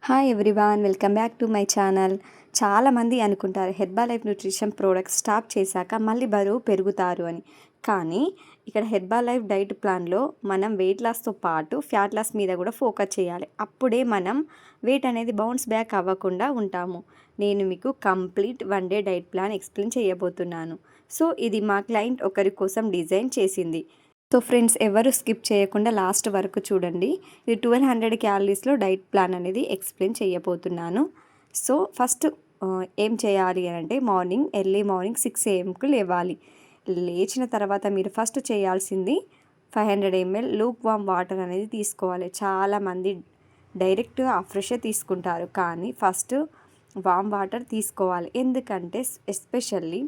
Hi everyone, welcome back to my channel. చాలామంది అనుకుంటారు herbal life nutrition products stop చేశాక మళ్ళీ బరువు పెరుగుతారు అని. కానీ ఇక్కడ హెర్బల్ లైఫ్ డైట్ ప్లాన్లో మనం వెయిట్ లాస్తో పాటు ఫ్యాట్ లాస్ మీద కూడా ఫోకస్ చేయాలి. అప్పుడే మనం వెయిట్ అనేది బౌన్స్ బ్యాక్ అవ్వకుండా ఉంటాము. నేను మీకు complete 1 day diet plan explain చేయబోతున్నాను. సో ఇది మా క్లయింట్ ఒకరి కోసం డిజైన్ చేసింది. సో ఫ్రెండ్స్, ఎవరు స్కిప్ చేయకుండా లాస్ట్ వరకు చూడండి. ఇది 1200 క్యాలరీస్లో డైట్ ప్లాన్ అనేది ఎక్స్ప్లెయిన్ చేయబోతున్నాను. సో ఫస్ట్ ఏం చేయాలి అని అంటే ఎర్లీ మార్నింగ్ 6 AM లేవాలి. లేచిన తర్వాత మీరు ఫస్ట్ చేయాల్సింది 500 ml లూక్ వామ్ వాటర్ అనేది తీసుకోవాలి. చాలామంది డైరెక్ట్గా ఫ్రెష్ తీసుకుంటారు, కానీ ఫస్ట్ వామ్ వాటర్ తీసుకోవాలి. ఎందుకంటే ఎస్పెషల్లీ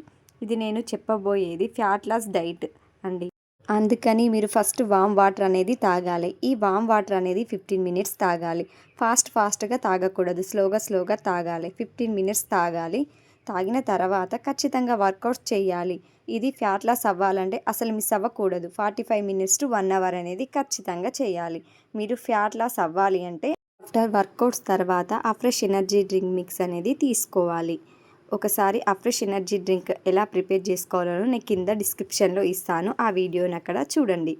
ఇది నేను చెప్పబోయేది ఫ్యాట్ లాస్ డైట్ అండి. అందుకని మీరు ఫస్ట్ వామ్ వాటర్ అనేది తాగాలి. ఈ వామ్ వాటర్ అనేది 15 minutes తాగాలి. ఫాస్ట్గా తాగకూడదు, స్లోగా తాగాలి. 15 minutes తాగాలి. తాగిన తర్వాత ఖచ్చితంగా వర్కౌట్స్ చేయాలి. ఇది ఫ్యాట్ లాస్ అవ్వాలంటే అసలు మిస్ అవ్వకూడదు. 45 minutes to 1 hour అనేది ఖచ్చితంగా చేయాలి. మీరు ఫ్యాట్ లాస్ అవ్వాలి అంటే ఆఫ్టర్ వర్కౌట్స్ తర్వాత ఫ్రెష్ ఎనర్జీ డ్రింక్ మిక్స్ అనేది తీసుకోవాలి. ఒకసారి ఫ్రెష్ ఎనర్జీ డ్రింక్ ఎలా ప్రిపేర్ చేసుకోవాలో నేను కింద డిస్క్రిప్షన్లో ఇస్తాను, ఆ వీడియోని అక్కడ చూడండి.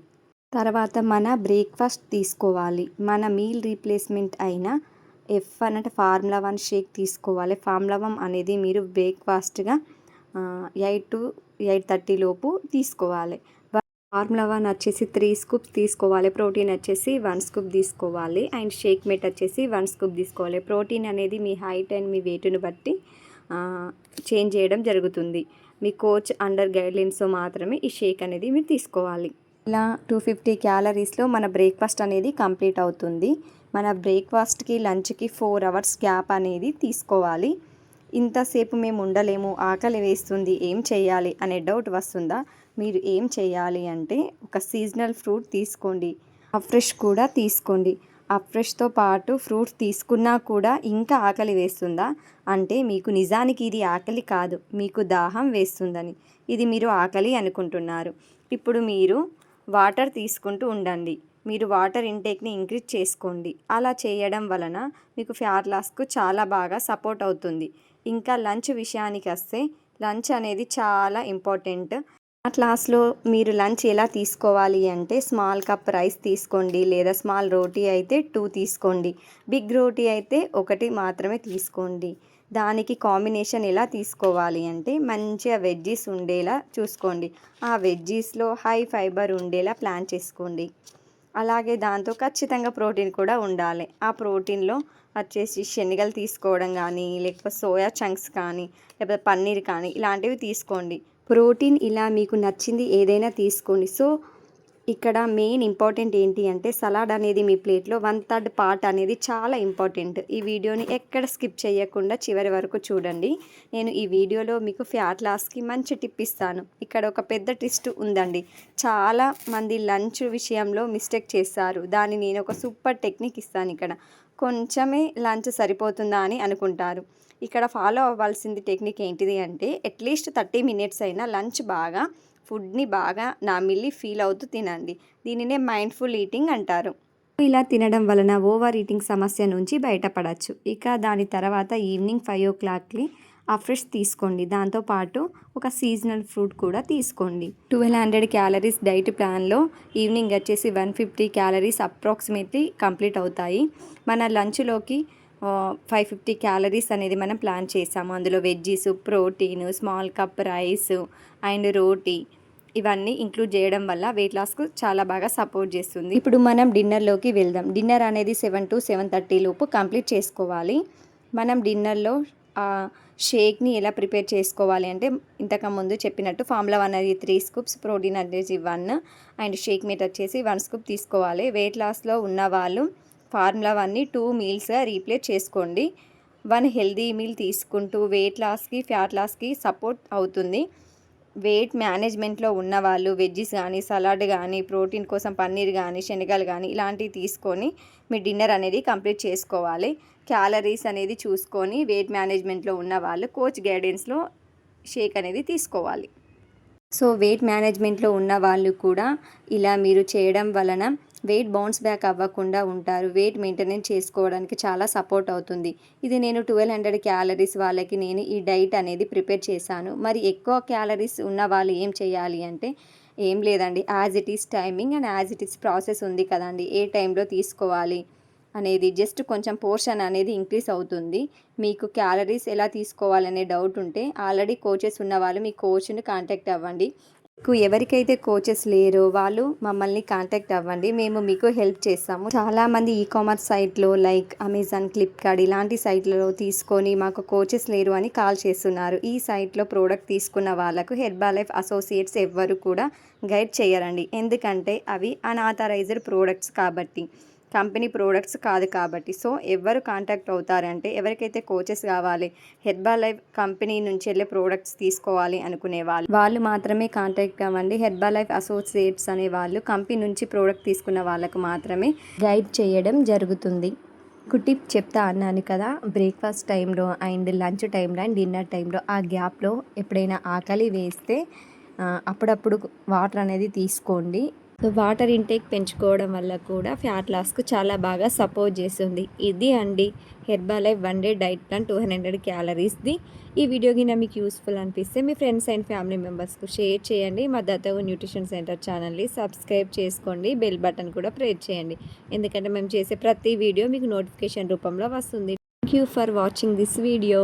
తర్వాత మన బ్రేక్ఫాస్ట్ తీసుకోవాలి. మన మీల్ రీప్లేస్మెంట్ అయిన F1 అంటే ఫార్ములా 1 షేక్ తీసుకోవాలి. ఫార్ములా 1 అనేది మీరు బ్రేక్ఫాస్ట్గా 8 to 8:30 లోపు తీసుకోవాలి. ఫార్ములా 1 వచ్చేసి 3 scoops తీసుకోవాలి. ప్రోటీన్ వచ్చేసి 1 scoop తీసుకోవాలి. అండ్ షేక్ మేట్ వచ్చేసి 1 scoop తీసుకోవాలి. ప్రోటీన్ అనేది మీ హైట్ అండ్ మీ వెయిట్ని బట్టి చేంజ్ చేయడం జరుగుతుంది. మీ కోచ్ అండర్ గైడ్లైన్స్తో మాత్రమే ఈ షేక్ అనేది మీరు తీసుకోవాలి. ఇలా 250 క్యాలరీస్లో మన బ్రేక్ఫాస్ట్ అనేది కంప్లీట్ అవుతుంది. మన బ్రేక్ఫాస్ట్కి లంచ్కి 4 hours గ్యాప్ అనేది తీసుకోవాలి. ఇంతసేపు మేము ఉండలేము, ఆకలి వేస్తుంది, ఏం చేయాలి అనే డౌట్ వస్తుందా? మీరు ఏం చేయాలి అంటే ఒక సీజనల్ ఫ్రూట్ తీసుకోండి, ఫ్రెష్ కూడా తీసుకోండి. ఫ్రెష్తో పాటు ఫ్రూట్స్ తీసుకున్నా కూడా ఇంకా ఆకలి వేస్తుందా అంటే మీకు నిజానికి ఇది ఆకలి కాదు, మీకు దాహం వేస్తుందని. ఇది మీరు ఆకలి అనుకుంటున్నారు. ఇప్పుడు మీరు వాటర్ తీసుకుంటూ ఉండండి. మీరు వాటర్ ఇంటేక్ని ఇంక్రీజ్ చేసుకోండి. అలా చేయడం వలన మీకు ఫ్యాట్ లాస్కు చాలా బాగా సపోర్ట్ అవుతుంది. ఇంకా లంచ్ విషయానికి వస్తే లంచ్ అనేది చాలా ఇంపార్టెంట్. క్లాస్లో మీరు లంచ్ ఎలా తీసుకోవాలి అంటే స్మాల్ కప్ రైస్ తీసుకోండి, లేదా స్మాల్ రోటీ అయితే 2 తీసుకోండి. బిగ్ రోటీ అయితే 1 మాత్రమే తీసుకోండి. దానికి కాంబినేషన్ ఎలా తీసుకోవాలి అంటే మంచిగా వెజ్జీస్ ఉండేలా చూసుకోండి. ఆ వెజ్జీస్లో హై ఫైబర్ ఉండేలా ప్లాన్ చేసుకోండి. అలాగే దాంతో ఖచ్చితంగా ప్రోటీన్ కూడా ఉండాలి. ఆ ప్రోటీన్లో వచ్చేసి శనగలు తీసుకోవడం కానీ, లేకపోతే సోయా చంక్స్ కానీ, లేకపోతే పన్నీర్ కానీ ఇలాంటివి తీసుకోండి. ప్రోటీన్ ఇలా మీకు నచ్చింది ఏదైనా తీసుకోండి. సో ఇక్కడ మెయిన్ ఇంపార్టెంట్ ఏంటి అంటే సలాడ్ అనేది మీ ప్లేట్లో 1/3 పార్ట్ అనేది చాలా ఇంపార్టెంట్. ఈ వీడియోని ఎక్కడ స్కిప్ చేయకుండా చివరి వరకు చూడండి. నేను ఈ వీడియోలో మీకు ఫ్యాట్ లాస్కి మంచి టిప్ ఇస్తాను. ఇక్కడ ఒక పెద్ద ట్విస్ట్ ఉందండి. చాలా మంది లంచ్ విషయంలో మిస్టేక్ చేస్తారు. దాన్ని నేను ఒక సూపర్ టెక్నిక్ ఇస్తాను. ఇక్కడ కొంచెమే లంచ్ సరిపోతుందా అని అనుకుంటారు. ఇక్కడ ఫాలో అవ్వాల్సింది టెక్నిక్ ఏంటిది అంటే అట్లీస్ట్ 30 minutes అయినా లంచ్ బాగా ఫుడ్ని బాగా నామిల్లి ఫీల్ అవుతూ తినండి. దీనినే మైండ్ఫుల్ ఈటింగ్ అంటారు. ఇలా తినడం వలన ఓవర్ ఈటింగ్ సమస్య నుంచి బయటపడవచ్చు. ఇక దాని తర్వాత ఈవినింగ్ 5 o'clockకి ఫ్రెష్ తీసుకోండి. దాంతోపాటు ఒక సీజనల్ ఫ్రూట్ కూడా తీసుకోండి. 1200 క్యాలరీస్ డైట్ ప్లాన్లో ఈవినింగ్ వచ్చేసి 150 క్యాలరీస్ అప్రాక్సిమేట్లీ కంప్లీట్ అవుతాయి. మన లంచ్లోకి 550 క్యాలరీస్ అనేది మనం ప్లాన్ చేసాము. అందులో veggies, protein, small cup rice and roti ఇవన్నీ ఇంక్లూడ్ చేయడం వల్ల వెయిట్ లాస్కు చాలా బాగా సపోర్ట్ చేస్తుంది. ఇప్పుడు మనం డిన్నర్లోకి వెళ్దాం. డిన్నర్ అనేది 7 to 7:30 లోపు కంప్లీట్ చేసుకోవాలి. మనం డిన్నర్లో షేక్ని ఎలా ప్రిపేర్ చేసుకోవాలి అంటే ఇంతకుముందు చెప్పినట్టు ఫార్ములా 1 అనేది 3 scoops, ప్రోటీన్ అనేది 1 అండ్ షేక్ మీట్ వచ్చేసి 1 scoop తీసుకోవాలి. వెయిట్ లాస్లో ఉన్న వాళ్ళు ఫార్ములా 1ని 2 mealsగా రీప్లేస్ చేసుకోండి. 1 హెల్దీ మీల్ తీసుకుంటూ వెయిట్ లాస్కి ఫ్యాట్ లాస్కి సపోర్ట్ అవుతుంది. వెయిట్ మేనేజ్మెంట్లో ఉన్నవాళ్ళు వెజ్జీస్ కానీ, సలాడ్ కానీ, ప్రోటీన్ కోసం పన్నీర్ కానీ, శనగలు కానీ ఇలాంటివి తీసుకొని మీ డిన్నర్ అనేది కంప్లీట్ చేసుకోవాలి. క్యాలరీస్ అనేది చూసుకొని వెయిట్ మేనేజ్మెంట్లో ఉన్న వాళ్ళు కోచ్ గైడెన్స్లో షేక్ అనేది తీసుకోవాలి. సో వెయిట్ మేనేజ్మెంట్లో ఉన్న వాళ్ళు కూడా ఇలా మీరు చేయడం వలన వెయిట్ బౌన్స్ బ్యాక్ అవ్వకుండా ఉంటారు. వెయిట్ మెయింటెనెన్స్ చేసుకోవడానికి చాలా సపోర్ట్ అవుతుంది. ఇది నేను 1200 క్యాలరీస్ వాళ్ళకి నేను ఈ డైట్ అనేది ప్రిపేర్ చేశాను. మరి ఎక్కువ క్యాలరీస్ ఉన్న వాళ్ళు ఏం చేయాలి అంటే ఏం లేదండి, as it is timing and as it is process ఉంది కదండి. ఏ టైంలో తీసుకోవాలి అనేది జస్ట్ కొంచెం పోర్షన్ అనేది ఇంక్రీజ్ అవుతుంది. మీకు క్యాలరీస్ ఎలా తీసుకోవాలనే డౌట్ ఉంటే ఆల్రెడీ కోచెస్ ఉన్న వాళ్ళు మీ కోచ్ని కాంటాక్ట్ అవ్వండి. మీకు ఎవరికైతే కోచెస్ లేరో వాళ్ళు మమ్మల్ని కాంటాక్ట్ అవ్వండి, మేము మీకు హెల్ప్ చేస్తాము. చాలామంది ఈ కామర్స్ సైట్లో లైక్ అమెజాన్, ఫ్లిప్కార్ట్ ఇలాంటి సైట్లలో తీసుకొని మాకు కోచెస్ లేరు అని కాల్ చేస్తున్నారు. ఈ సైట్లో ప్రోడక్ట్ తీసుకున్న వాళ్ళకు హెర్బాలైఫ్ అసోసియేట్స్ ఎవ్వరు కూడా గైడ్ చేయరండి. ఎందుకంటే అవి అన్ఆథరైజ్డ్ ప్రోడక్ట్స్ కాబట్టి, కంపెనీ ప్రోడక్ట్స్ కాదు కాబట్టి. సో ఎవరు కాంటాక్ట్ అవుతారంటే ఎవరికైతే కోచెస్ కావాలి, హెర్బాలైఫ్ కంపెనీ నుంచి వెళ్ళే ప్రోడక్ట్స్ తీసుకోవాలి అనుకునే వాళ్ళు మాత్రమే కాంటాక్ట్ అవ్వండి. హెర్బాలైఫ్ అసోసియేట్స్ అనే వాళ్ళు కంపెనీ నుంచి ప్రోడక్ట్ తీసుకున్న వాళ్ళకు మాత్రమే గైడ్ చేయడం జరుగుతుంది. టిప్ చెప్తా అన్నాను కదా, బ్రేక్ఫాస్ట్ టైంలో అండ్ లంచ్ టైంలో అండ్ డిన్నర్ టైంలో ఆ గ్యాప్లో ఎప్పుడైనా ఆకలి వేస్తే అప్పుడప్పుడు వాటర్ అనేది తీసుకోండి. వాటర్ ఇంటేక్ పెంచుకోవడం వల్ల కూడా ఫ్యాట్ లాస్కు చాలా బాగా సపోర్ట్ చేస్తుంది. ఇది అండి హెర్బాలైఫ్ 1 డే డైట్ ప్లాన్ 200 క్యాలరీస్ది. ఈ వీడియో కింద మీకు యూస్ఫుల్ అనిపిస్తే మీ ఫ్రెండ్స్ అండ్ ఫ్యామిలీ మెంబర్స్కు షేర్ చేయండి. మా దత్తవు న్యూట్రిషన్ సెంటర్ ఛానల్ని సబ్స్క్రైబ్ చేసుకోండి. బెల్ బటన్ కూడా ప్రెస్ చేయండి, ఎందుకంటే మేము చేసే ప్రతి వీడియో మీకు నోటిఫికేషన్ రూపంలో వస్తుంది. Thank you for watching this video.